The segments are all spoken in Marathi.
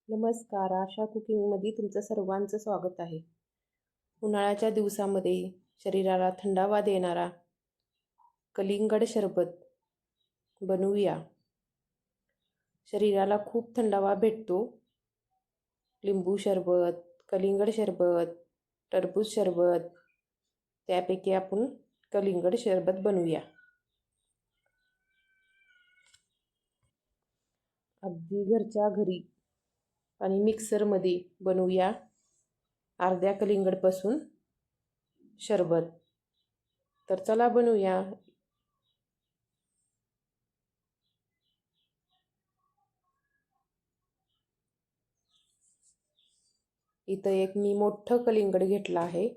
नमस्कार, आशा कुकिंगमध्ये तुमचं सर्वांचं स्वागत आहे. उन्हाळ्याच्या दिवसामध्ये शरीराला थंडावा देणारा कलिंगड सरबत बनवूया. शरीराला खूप थंडावा भेटतो. लिंबू सरबत, कलिंगड सरबत, टरबूज सरबत, त्यापैकी आपण कलिंगड सरबत बनवूया. अगदी घरच्या घरी आणि मिक्सरमध्ये बनवूया अर्ध्या कलिंगडपासून सरबत. तर चला बनवूया. इथं एक मी मोठं कलिंगड घेतलं आहे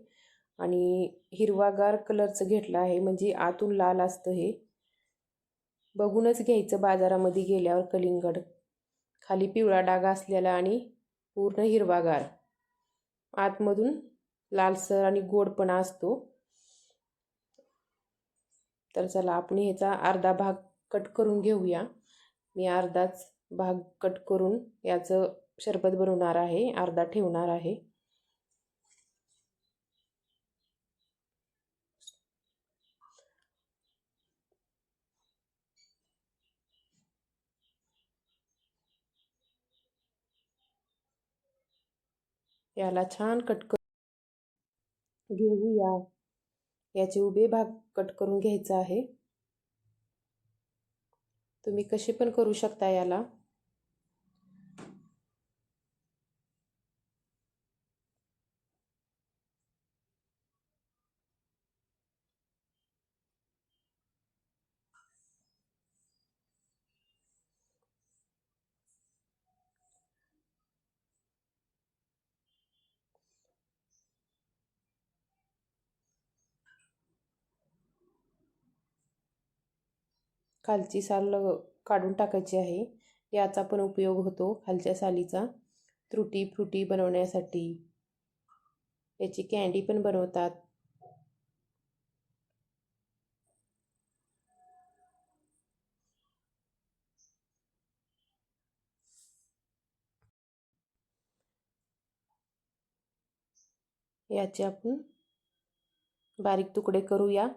आणि हिरवागार कलरचं घेतलं आहे, म्हणजे आतून लाल असतं. हे बघूनच घ्यायचं बाजारामध्ये गेल्यावर. कलिंगड खाली पिवळा डाग असलेला आणि पूर्ण हिरवागार, आतमधून लालसर आणि गोडपणा असतो. तर चला आपण ह्याचा अर्धा भाग कट करून घेऊया. मी अर्धाच भाग कट करून याचं सरबत बनवणार आहे, अर्धा ठेवणार आहे. याला छान कट घेऊया. याचे उभे भाग कट करून घ्यायचा आहे. तुम्ही कसे पण करू शकता याला. खालची साल काढून टाकायची आहे. याचा पण उपयोग होतो, खालच्या सालीचा. त्रुटी फ्रुटी बनवण्यासाठी याची कँडी पण बनवतात. याचे आपण बारीक तुकडे करूया.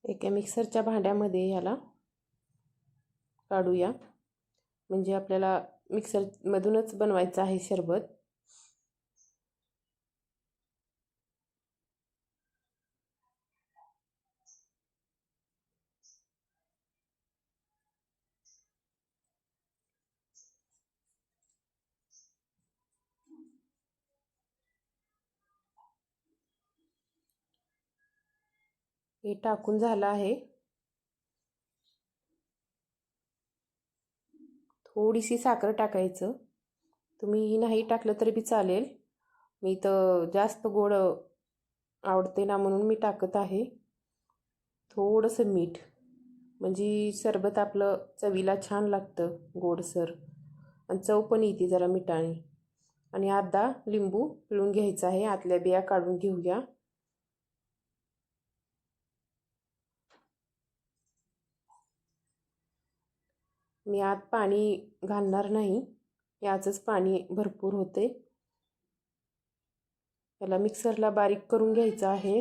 एका मिक्सरच्या भांड्यामध्ये याला काढूया, म्हणजे आपल्याला मिक्सरमधूनच बनवायचं आहे सरबत. हे टाकून झालं आहे. थोडीशी साखर टाकायचं. तुम्ही नाही टाकलं तरी बी चालेल. मी तर जास्त गोड आवडते ना, म्हणून मी टाकत आहे. थोडंसं मीठ, म्हणजे सरबत आपलं चवीला छान लागतं, गोडसर, आणि चव पण येते जरा मिठाने. आणि अर्धा लिंबू पिळून घ्यायचा आहे. आतल्या बिया काढून घेऊया. मी आत पाणी घालणार नाही, याचंच पाणी भरपूर होते. याला मिक्सरला बारीक करून घ्यायचं आहे.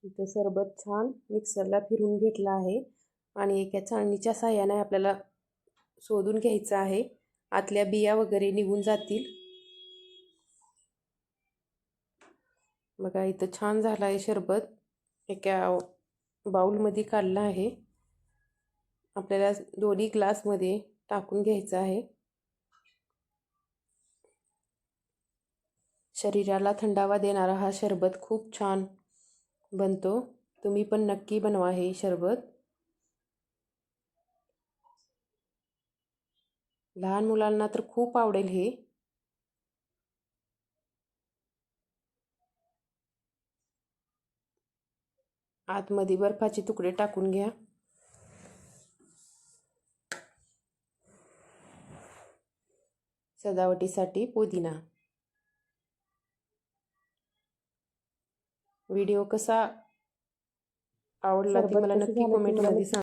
इथं सरबत छान मिक्सरला फिरून घेतलं आहे आणि एका चाळणीच्या साहाय्याने आपल्याला शोधून घ्यायचं आहे. आतल्या बिया वगैरे निघून जातील. बघा, इथं छान झालं आहे सरबत. एका बाउलमध्ये काढलं आहे. आपल्याला दोन्ही ग्लासमध्ये टाकून घ्यायचं आहे. शरीराला थंडावा देणारा हा सरबत खूप छान बनतो. तुम्ही पण नक्की बनवा हे सरबत. लहान मुलांना तर खूप आवडेल हे. आतमध्ये बर्फाचे तुकडे टाकून घ्या. सजावटीसाठी पुदिना. व्हिडिओ कसा आवडला ते सरबत मला कसं नक्की झालं ते मला कमेंटमध्ये सांगा.